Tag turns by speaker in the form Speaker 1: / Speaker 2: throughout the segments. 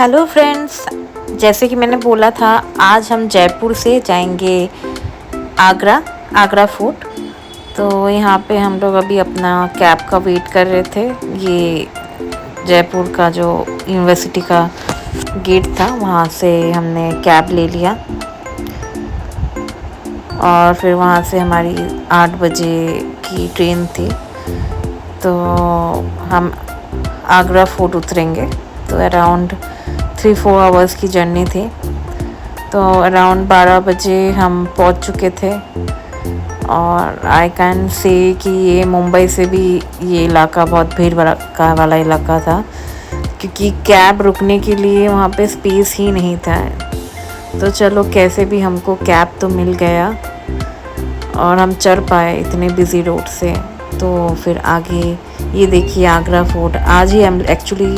Speaker 1: Hello friends, जैसे कि मैंने बोला था आज हम जयपुर से जाएंगे आगरा फोर्ट। तो यहाँ पे हम लोग अभी अपना कैब का वेट कर रहे थे। ये जयपुर का जो यूनिवर्सिटी का गेट था वहाँ से हमने कैब ले लिया और फिर वहाँ से हमारी 8 बजे की ट्रेन थी। तो हम आगरा फोर्ट उतरेंगे। तो अराउंड 3-4 आवर्स की जर्नी थी। तो अराउंड 12 बजे हम पहुंच चुके थे और आई कैन से कि ये मुंबई से भी ये इलाका बहुत भीड़ भड़का वाला इलाका था, क्योंकि कैब रुकने के लिए वहाँ पे स्पेस ही नहीं था। तो चलो कैसे भी हमको कैब तो मिल गया और हम चढ़ पाए इतने बिज़ी रोड से। तो फिर आगे ये देखिए आगरा फोर्ट। आज ही हम एक्चुअली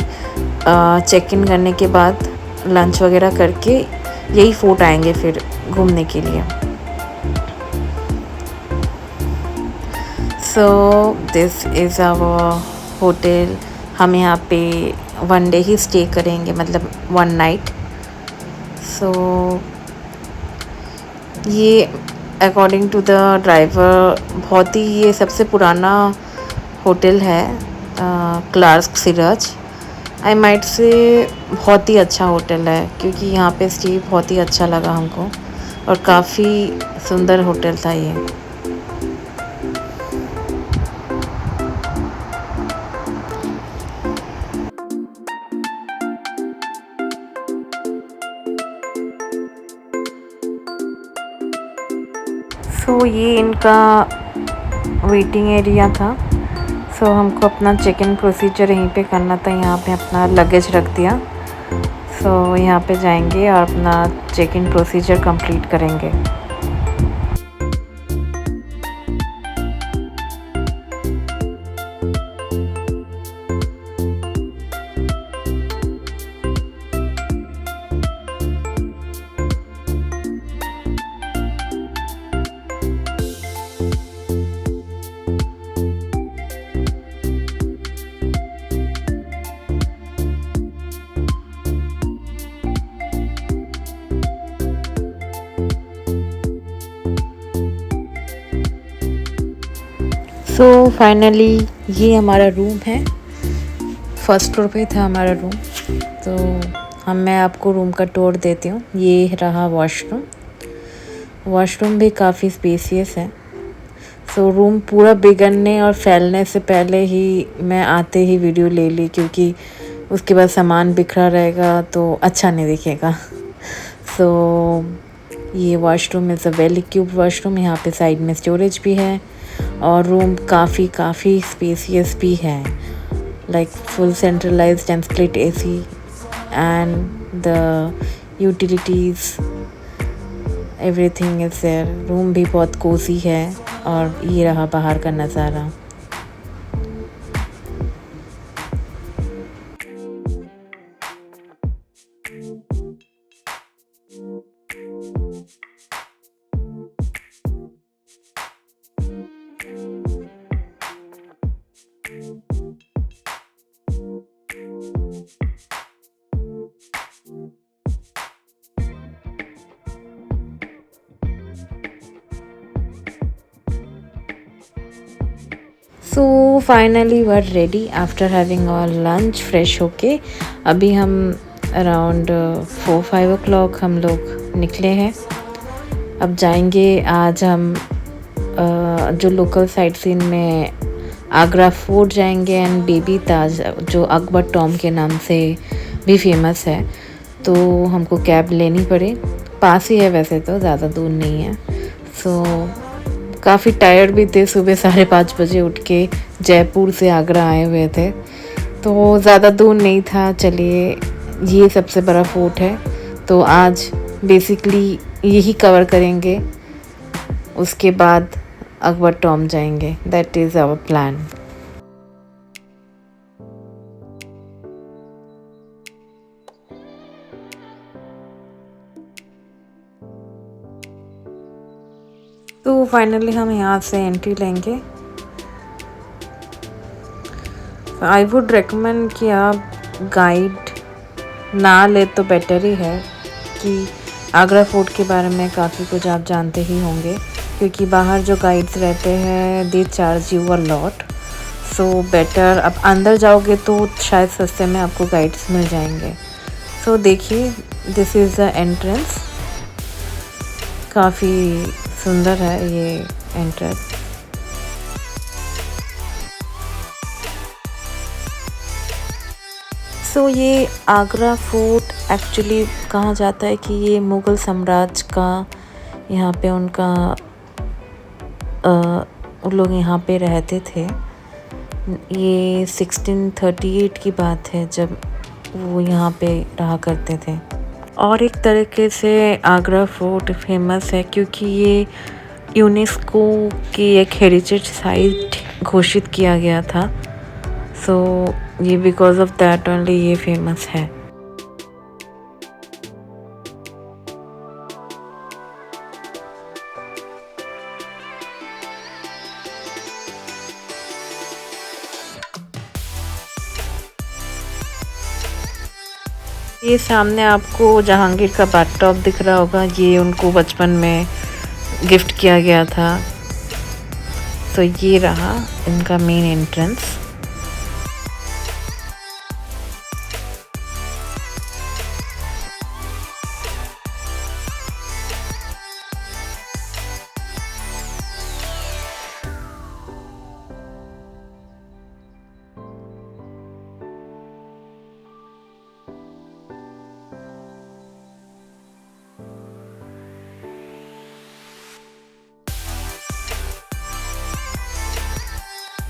Speaker 1: चेक इन करने के बाद लंच वगैरह करके यही फोर्ट आएंगे फिर घूमने के लिए। So this is our hotel. हम यहाँ पे 1 डे ही स्टे करेंगे, मतलब 1 नाइट। सो ये अकॉर्डिंग टू द ड्राइवर बहुत ही ये सबसे पुराना होटल है Clark Siraj. I might say बहुत ही अच्छा होटल है, क्योंकि यहाँ पे स्टे बहुत ही अच्छा लगा हमको और काफ़ी सुंदर होटल था ये। सो ये इनका वेटिंग एरिया था। सो हमको अपना चेक इन प्रोसीजर यहीं पे करना था। यहाँ पे अपना लगेज रख दिया। सो यहाँ पे जाएंगे और अपना चेक इन प्रोसीजर कंप्लीट करेंगे। सो फाइनली ये हमारा रूम है। फर्स्ट फ्लोर पे था हमारा रूम। तो मैं आपको रूम का टूर देती हूँ। ये रहा वॉशरूम। वॉशरूम भी काफ़ी स्पेसियस है। सो रूम पूरा बिगड़ने और फैलने से पहले ही मैं आते ही वीडियो ले ली, क्योंकि उसके बाद सामान बिखरा रहेगा तो अच्छा नहीं दिखेगा। सो ये washroom is a well equipped washroom. यहाँ पे साइड में स्टोरेज भी है और रूम काफ़ी स्पेसियस भी है, like full centralised and split AC and the utilities everything is there. Room भी बहुत कोजी है और ये रहा बाहर का नज़ारा। So finally we are ready after having our lunch. Fresh होके अभी हम अराउंड 4-5 o'clock हम लोग निकले हैं। अब जाएंगे आज हम जो लोकल साइट सीन में आगरा फोर्ट जाएंगे एंड बेबी ताज जो अकबर टॉम के नाम से भी फेमस है। तो हमको कैब लेनी पड़े। पास ही है वैसे तो, ज़्यादा दूर नहीं है। सो काफ़ी टायर्ड भी थे, सुबह 5:30 बजे उठ के जयपुर से आगरा आए हुए थे, तो ज़्यादा दूर नहीं था। चलिए, ये सबसे बड़ा फोर्ट है तो आज बेसिकली यही कवर करेंगे। उसके बाद अकबर टॉम जाएंगे। That is our plan. तो फाइनली हम यहाँ से एंट्री लेंगे। आई वुड रेकमेंड कि आप गाइड ना ले तो बेटर ही है कि आगरा फोर्ट के बारे में काफ़ी कुछ आप जानते ही होंगे, क्योंकि बाहर जो गाइड्स रहते हैं they charge you a lot. So better आप अंदर जाओगे तो शायद सस्ते में आपको गाइड्स मिल जाएंगे। सो देखिए, दिस इज़ द एंट्रेंस। काफ़ी सुंदर है ये एंट्रेंस। सो ये आगरा फोर्ट एक्चुअली कहा जाता है कि ये मुग़ल साम्राज्य का, यहाँ पे उनका वो लोग यहाँ पे रहते थे। ये 1638 की बात है जब वो यहाँ पे रहा करते थे। और एक तरीके से आगरा फोर्ट फेमस है क्योंकि ये यूनेस्को की एक हेरिटेज साइट घोषित किया गया था। सो ये बिकॉज ऑफ दैट ओनली ये फेमस है। ये सामने आपको जहांगीर का बाथटब दिख रहा होगा, ये उनको बचपन में गिफ्ट किया गया था। तो ये रहा इनका मेन एंट्रेंस।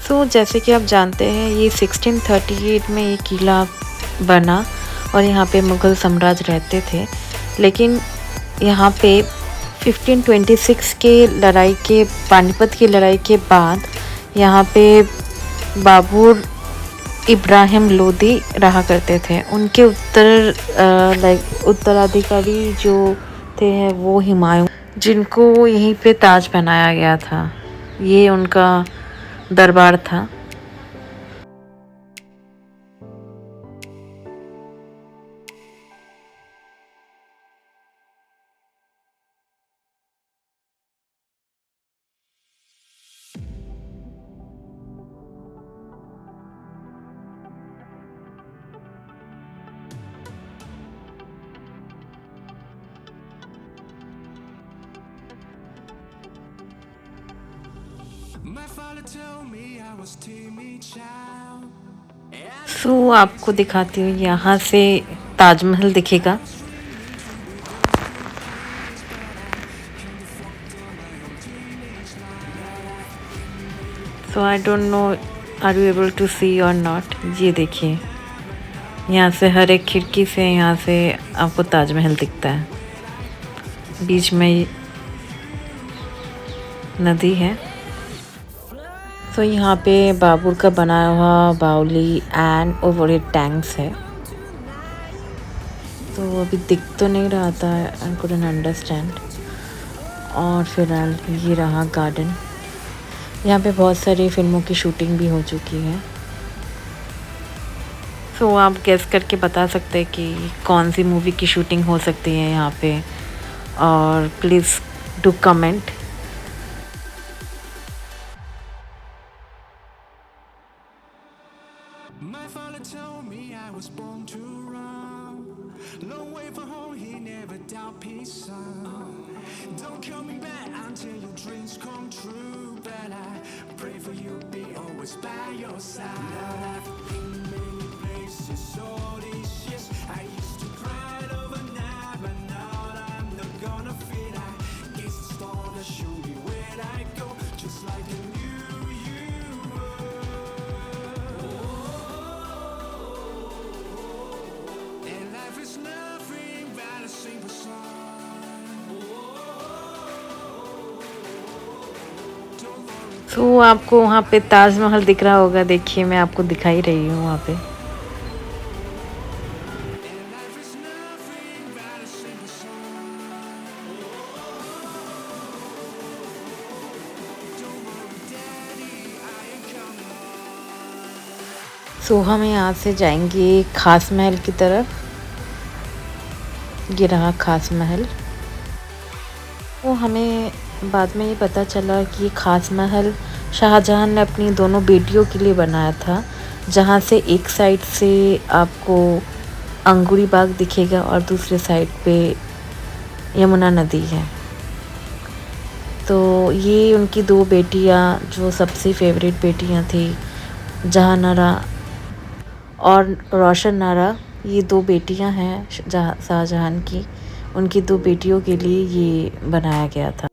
Speaker 1: सो जैसे कि आप जानते हैं ये 1638 में ये किला बना और यहाँ पे मुग़ल साम्राज्य रहते थे। लेकिन यहाँ पे 1526 के लड़ाई के पानीपत की लड़ाई के बाद यहाँ पे बाबर इब्राहिम लोदी रहा करते थे। उनके उत्तराधिकारी जो थे वो हुमायूं, जिनको यहीं पे ताज पहनाया गया था। ये उनका दरबार था। सो आपको दिखाती हूँ, यहाँ से ताजमहल दिखेगा। So I don't know are you able to see or not. ये देखिए, यहाँ से हर एक खिड़की से यहाँ से आपको ताजमहल दिखता है। बीच में नदी है। तो यहाँ पे बाबर का बनाया हुआ बावली एंड ओवरहेड टैंक्स है। तो अभी दिख तो नहीं रहा था, आई कुडंट अंडरस्टैंड। और फिलहाल ये रहा गार्डन। यहाँ पे बहुत सारी फिल्मों की शूटिंग भी हो चुकी है। सो आप गेस करके बता सकते हैं कि कौन सी मूवी की शूटिंग हो सकती है यहाँ पे, और please do comment. My father told me I was born to run. Long way from home, he never doubt peace, son. Don't call me back until your dreams come true. But I pray for you, be always by your side. Now I've been many places all these years. I used to cry overnight, but now I'm not gonna fit. I guess the stars show me where I go, just like a new you. तो आपको वहाँ पे ताजमहल दिख रहा होगा। देखिए, मैं आपको दिखाई रही हूँ वहाँ पे। सो हम यहाँ से जाएंगे खास महल की तरफ। ये रहा खास महल। तो हमें बाद में ये पता चला कि ये खास महल शाहजहां ने अपनी दोनों बेटियों के लिए बनाया था, जहाँ से एक साइड से आपको अंगूरी बाग दिखेगा और दूसरे साइड पे यमुना नदी है। तो ये उनकी दो बेटियाँ जो सबसे फेवरेट बेटियाँ थी, जहानारा और रोशन नारा, ये दो बेटियां हैं शाहजहां की। उनकी दो बेटियों के लिए ये बनाया गया था।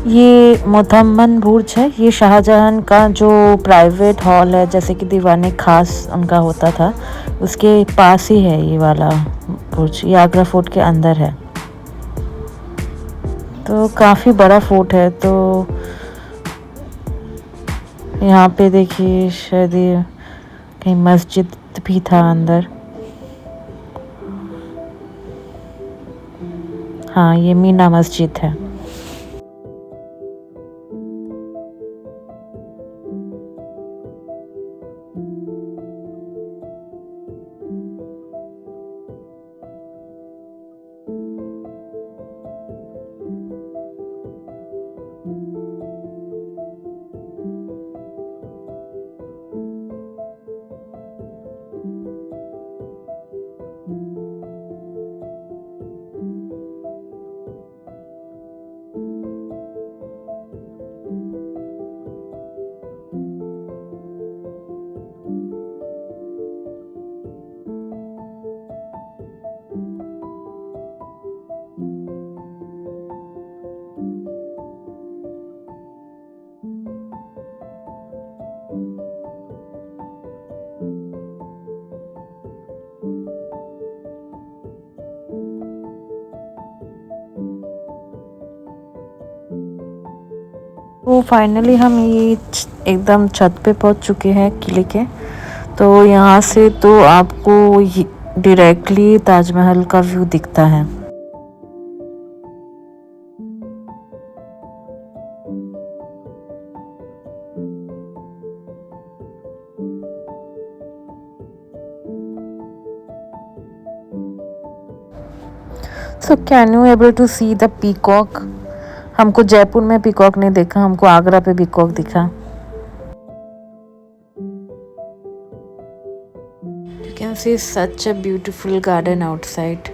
Speaker 1: ये मोतम्मन बुर्ज है। ये शाहजहां का जो प्राइवेट हॉल है, जैसे कि दीवाने खास उनका होता था, उसके पास ही है ये वाला बुर्ज। ये आगरा फोर्ट के अंदर है, तो काफ़ी बड़ा फोर्ट है। तो यहाँ पे देखिए शायद ये कहीं मस्जिद भी था अंदर। हाँ, ये मीना मस्जिद है। तो फाइनली हम ये एकदम छत पे पहुंच चुके हैं किले के। तो यहाँ से तो आपको डायरेक्टली ताजमहल का व्यू दिखता है। So can you able to see the peacock? हमको जयपुर में पीकॉक नहीं देखा, हमको आगरा पे पीकॉक दिखा। You can see such a beautiful garden outside.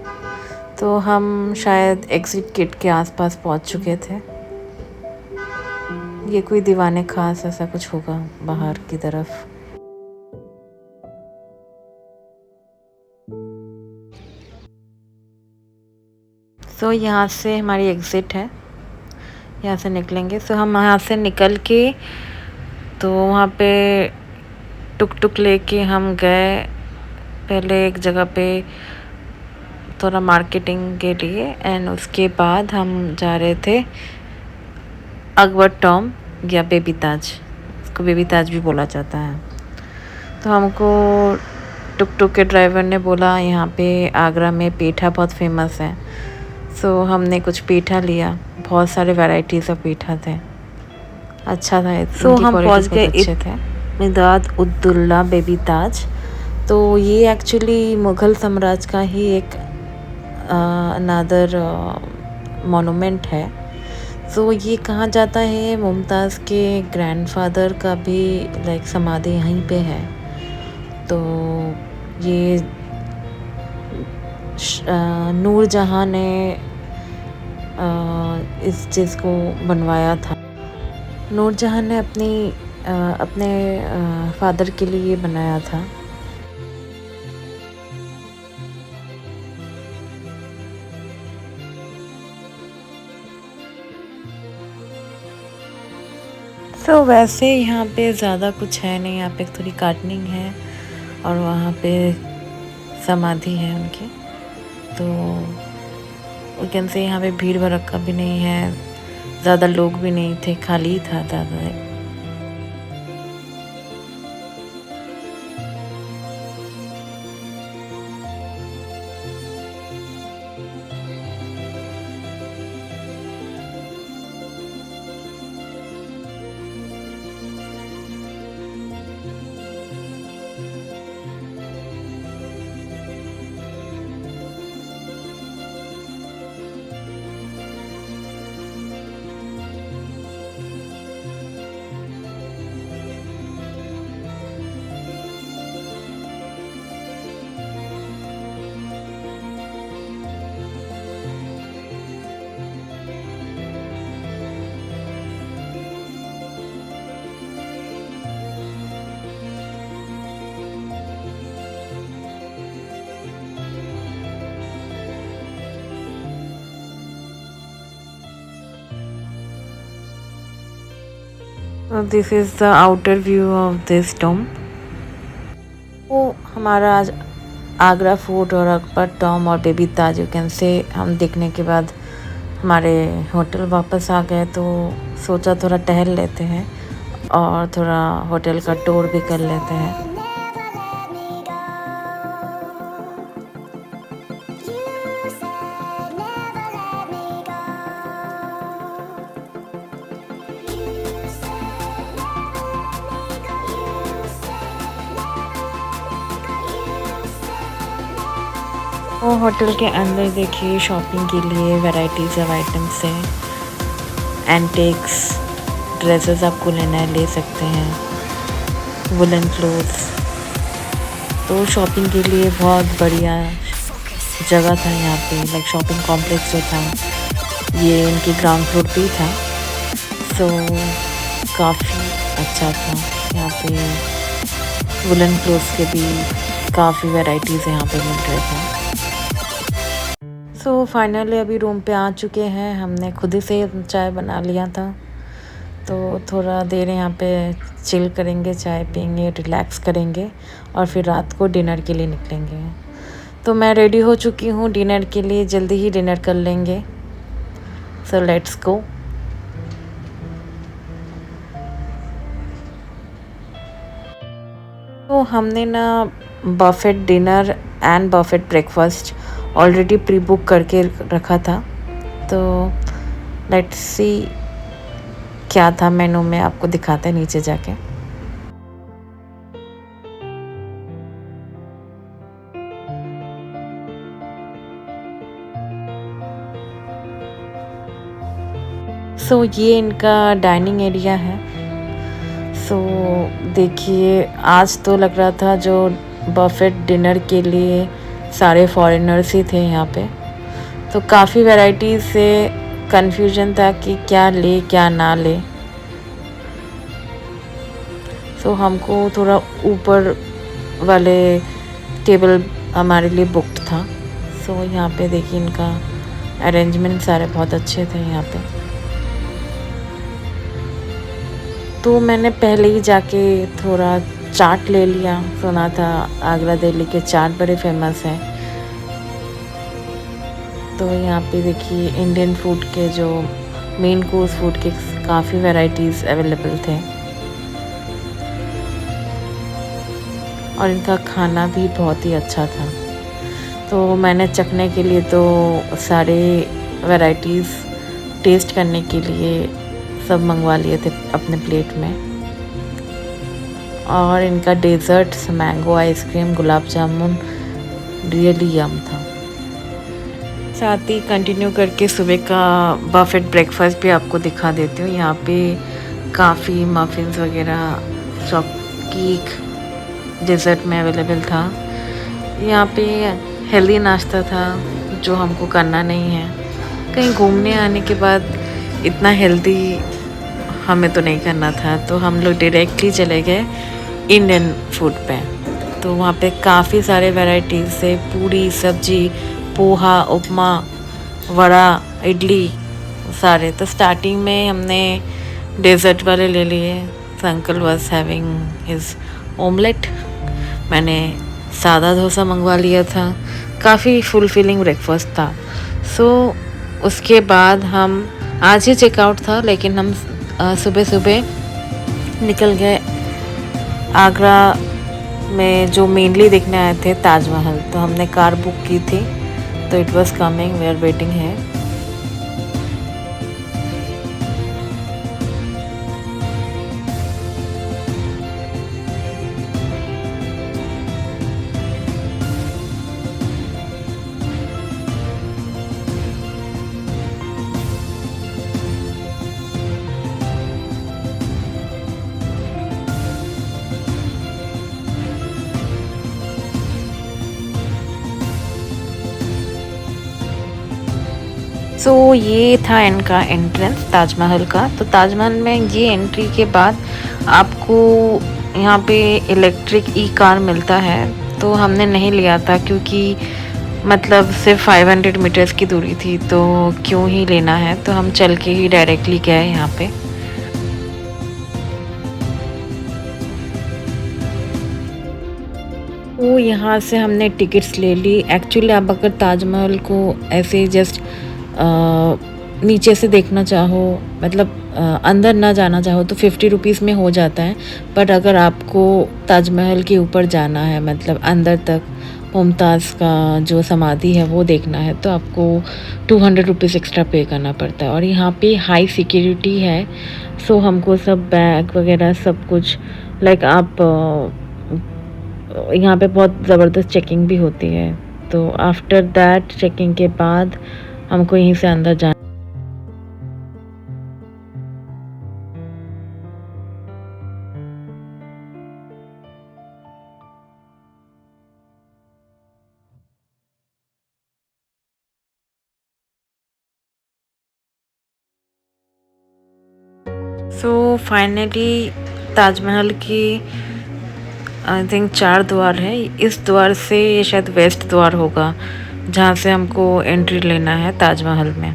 Speaker 1: तो हम शायद एग्जिट गेट के आसपास पहुंच चुके थे। ये कोई दीवाने खास ऐसा कुछ होगा बाहर की तरफ। तो यहाँ से हमारी एग्ज़िट है, यहाँ से निकलेंगे। सो हम यहाँ से निकल के तो वहाँ पे टुक टुक लेके हम गए पहले एक जगह पे थोड़ा मार्केटिंग के लिए, एंड उसके बाद हम जा रहे थे अकबर टॉम या बेबी ताज। इसको बेबी ताज भी बोला जाता है। तो हमको टुक टुक के ड्राइवर ने बोला यहाँ पे आगरा में पेठा बहुत फेमस है। सो हमने कुछ पेठा लिया, बहुत सारे वैराइटीज़ ऑफ पेठा थे। अच्छा था। तो हम पहुंच गए अच्छे थे। इमदाद उद्दौला बेबी ताज। तो ये एक्चुअली मुग़ल साम्राज्य का ही एक अनादर मोनूमेंट है। तो ये कहा जाता है मुमताज़ के ग्रैंडफादर का भी लाइक समाधि यहीं पे है। तो ये नूरजहाँ ने इस चीज़ को बनवाया था। नूरजहाँ ने अपने फादर के लिए बनाया था। तो वैसे यहाँ पे ज़्यादा कुछ है नहीं। यहाँ पे थोड़ी गार्डनिंग है और वहाँ पे समाधि है उनकी। तो कैन से यहाँ पे भीड़ भड़क्का भी नहीं है, ज़्यादा लोग भी नहीं थे, खाली था ज़्यादा। This is the outer view of this Tom. वो हमारा आज आगरा फोर्ट और अकबर टॉम और baby Taj you can say हम देखने के बाद हमारे होटल वापस आ गए। तो सोचा थोड़ा टहल लेते हैं और थोड़ा होटल का टूर भी कर लेते हैं। वो होटल के अंदर देखिए शॉपिंग के लिए वैराइटीज़ ऑफ आइटम्स हैं। एंटिक्स ड्रेसेस आपको लेना है ले सकते हैं, वुलन क्लोथ्स। तो शॉपिंग के लिए बहुत बढ़िया जगह था यहाँ पे। लाइक शॉपिंग कॉम्प्लेक्स जो था ये इनकी ग्राउंड फ्लोर पे ही था। सो काफ़ी अच्छा था। यहाँ पे वुलन क्लोथ्स के भी काफ़ी वैराइटीज़ यहाँ पे मिल रहे थे। सो फाइनली अभी रूम पे आ चुके हैं। हमने खुद ही से चाय बना लिया था। तो थोड़ा देर यहाँ पे चिल करेंगे, चाय पियेंगे, रिलैक्स करेंगे और फिर रात को डिनर के लिए निकलेंगे। तो मैं रेडी हो चुकी हूँ डिनर के लिए, जल्दी ही डिनर कर लेंगे। So let's go. तो हमने ना Buffett dinner and Buffett breakfast already pre book करके रखा था। तो लेट्स सी क्या था मेनू में, आपको दिखाते हैं नीचे जाके। सो ये इनका डाइनिंग एरिया है। सो देखिए आज तो लग रहा था जो बफेट डिनर के लिए सारे फॉरेनर्स ही थे यहाँ पे। तो काफ़ी वैराइटीज़ से कन्फ्यूजन था कि क्या ले क्या ना ले। सो हमको थोड़ा ऊपर वाले टेबल हमारे लिए बुक्ड था। सो यहाँ पे देखिए इनका अरेंजमेंट सारे बहुत अच्छे थे यहाँ पे। तो मैंने पहले ही जाके थोड़ा चाट ले लिया। सुना था आगरा दिल्ली के चाट बड़े फेमस हैं। तो यहाँ पे देखिए इंडियन फूड के जो मेन कोर्स फूड के काफ़ी वैराइटीज़ अवेलेबल थे और इनका खाना भी बहुत ही अच्छा था। तो मैंने चखने के लिए तो सारे वैराइटीज़ टेस्ट करने के लिए सब मंगवा लिए थे अपने प्लेट में। और इनका deserts mango ice cream, gulab jamun really यम था। साथ ही कंटिन्यू करके सुबह का बफेट ब्रेकफास्ट भी आपको दिखा देती हूँ। यहाँ पे काफ़ी मफ़िन्स वगैरह, चॉक केक डेज़र्ट में अवेलेबल था। यहाँ पे हेल्दी नाश्ता था जो हमको करना नहीं है। कहीं घूमने आने के बाद इतना हेल्दी हमें तो नहीं करना था, तो हम लोग डायरेक्टली चले गए इंडियन फूड पे। तो वहाँ पे काफ़ी सारे वैरायटीज़ से पूरी सब्जी, पोहा, उपमा, वड़ा, इडली सारे। तो स्टार्टिंग में हमने डेज़र्ट वाले ले लिए। Uncle was having his omelette, मैंने सादा डोसा मंगवा लिया था। काफ़ी फुलफिलिंग ब्रेकफास्ट था। उसके बाद हम आज ही चेकआउट था, लेकिन हम सुबह सुबह निकल गए आगरा में जो मेनली देखने आए थे ताजमहल। तो हमने कार बुक की थी, तो it was coming, we are waiting है। ये था इनका एंट्रेंस ताजमहल का। तो ताजमहल में ये एंट्री के बाद आपको यहाँ पे इलेक्ट्रिक ई कार मिलता है। तो हमने नहीं लिया था क्योंकि मतलब सिर्फ 500 मीटर्स की दूरी थी, तो क्यों ही लेना है। तो हम चल के ही डायरेक्टली गए यहाँ पे। तो यहाँ से हमने टिकट्स ले ली। एक्चुअली आप अगर ताजमहल को ऐसे जस्ट नीचे से देखना चाहो, मतलब अंदर ना जाना चाहो, तो 50 रुपीज़ में हो जाता है। बट अगर आपको ताजमहल के ऊपर जाना है, मतलब अंदर तक मुमताज़ का जो समाधि है वो देखना है, तो आपको 200 रुपीज़ एक्स्ट्रा पे करना पड़ता है। और यहाँ पे हाई सिक्योरिटी है, सो हमको सब बैग वगैरह सब कुछ लाइक आप यहाँ पे बहुत ज़बरदस्त चेकिंग भी होती है। तो आफ्टर दैट चेकिंग के बाद हमको यहीं से अंदर जाना। फाइनली ताजमहल की आई थिंक 4 द्वार है। इस द्वार से ये शायद वेस्ट द्वार होगा जहाँ से हमको एंट्री लेना है ताजमहल में।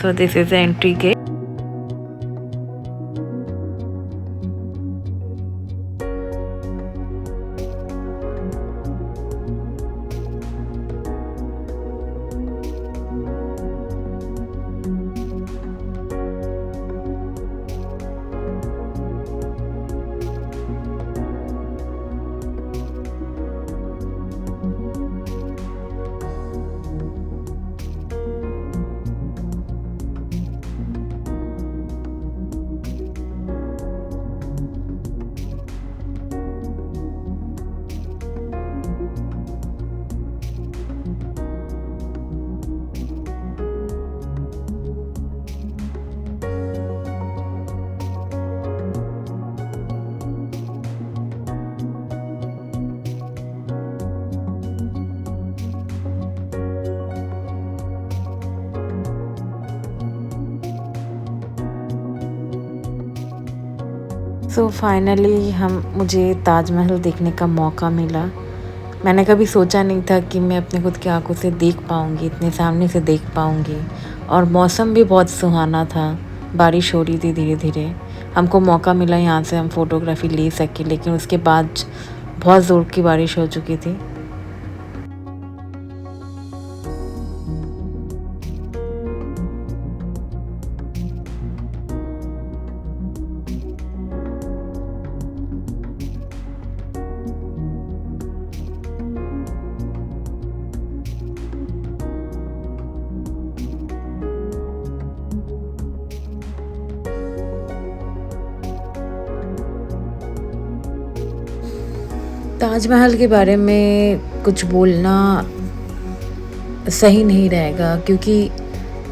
Speaker 1: This is the entry gate. Finally मुझे ताजमहल देखने का मौका मिला। मैंने कभी सोचा नहीं था कि मैं अपने खुद की आंखों से देख पाऊँगी, इतने सामने से देख पाऊँगी। और मौसम भी बहुत सुहाना था, बारिश हो रही थी धीरे धीरे। हमको मौका मिला यहाँ से हम फ़ोटोग्राफी ले सके, लेकिन उसके बाद बहुत ज़ोर की बारिश हो चुकी थी। ताजमहल के बारे में कुछ बोलना सही नहीं रहेगा क्योंकि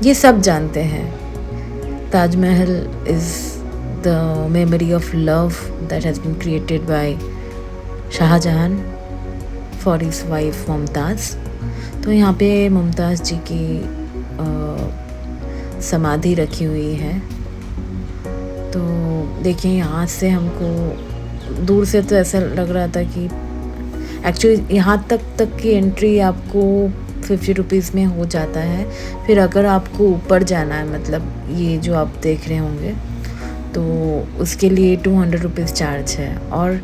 Speaker 1: ये सब जानते हैं। Taj Mahal is the memory of love that has been created by Shah Jahan for his wife Mumtaz. तो यहाँ पे मुमताज़ जी की समाधि रखी हुई है। तो देखिए यहाँ से हमको दूर से तो ऐसा लग रहा था कि एक्चुअली यहाँ तक की एंट्री आपको 50 रुपीज़ में हो जाता है। फिर अगर आपको ऊपर जाना है, मतलब ये जो आप देख रहे होंगे, तो उसके लिए 200 रुपीज़ चार्ज है। और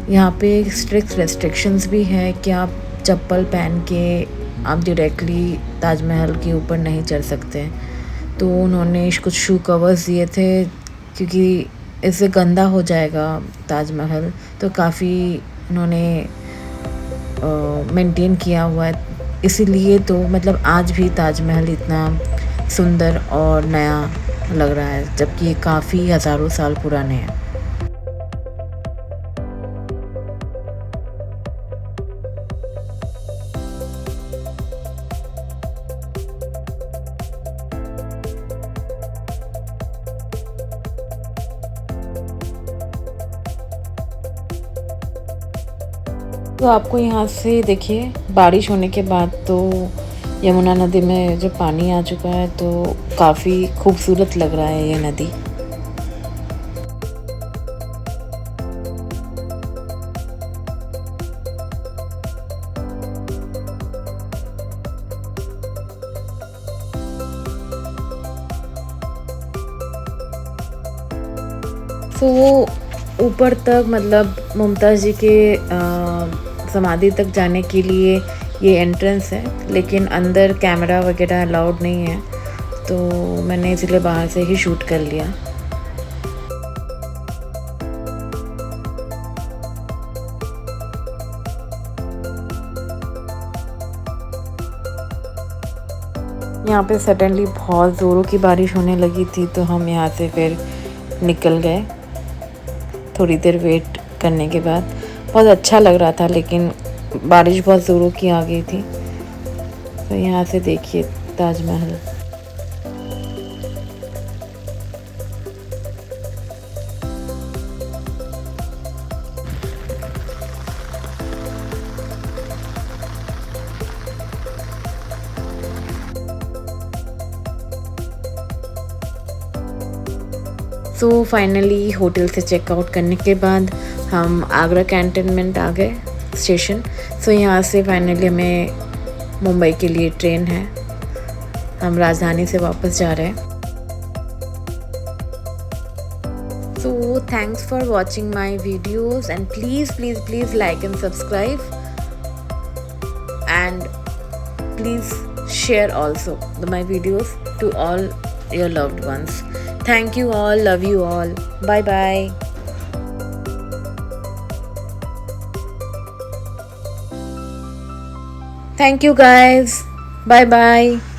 Speaker 1: यहाँ पे स्ट्रिक्ट रेस्ट्रिक्शंस भी है कि आप चप्पल पहन के आप डायरेक्टली ताजमहल के ऊपर नहीं चढ़ सकते। तो उन्होंने कुछ शू कवर्स दिए थे क्योंकि इससे गंदा हो जाएगा ताजमहल, तो काफ़ी उन्होंने मेंटेन किया हुआ है। इसीलिए तो मतलब आज भी ताजमहल इतना सुंदर और नया लग रहा है, जबकि ये काफ़ी हज़ारों साल पुराने हैं। तो आपको यहाँ से देखिए, बारिश होने के बाद तो यमुना नदी में जो पानी आ चुका है, तो काफ़ी खूबसूरत लग रहा है ये नदी। तो वो ऊपर तक, मतलब मुमताज़ जी के समाधि तक जाने के लिए ये एंट्रेंस है, लेकिन अंदर कैमरा वगैरह अलाउड नहीं है, तो मैंने इसलिए बाहर से ही शूट कर लिया। यहाँ पे सडनली बहुत ज़ोरों की बारिश होने लगी थी, तो हम यहाँ से फिर निकल गए थोड़ी देर वेट करने के बाद। बहुत अच्छा लग रहा था, लेकिन बारिश बहुत ज़ोरों की आ गई थी। तो यहाँ से देखिए ताजमहल। सो फाइनली होटल से चेकआउट करने के बाद हम आगरा कैंटोनमेंट आ गए स्टेशन। सो यहाँ से फाइनली हमें मुंबई के लिए ट्रेन है, हम राजधानी से वापस जा रहे हैं। So thanks for watching my videos and please like and subscribe and please share also my videos to all your loved ones. Thank you all, love you all, bye bye. Thank you guys, bye bye.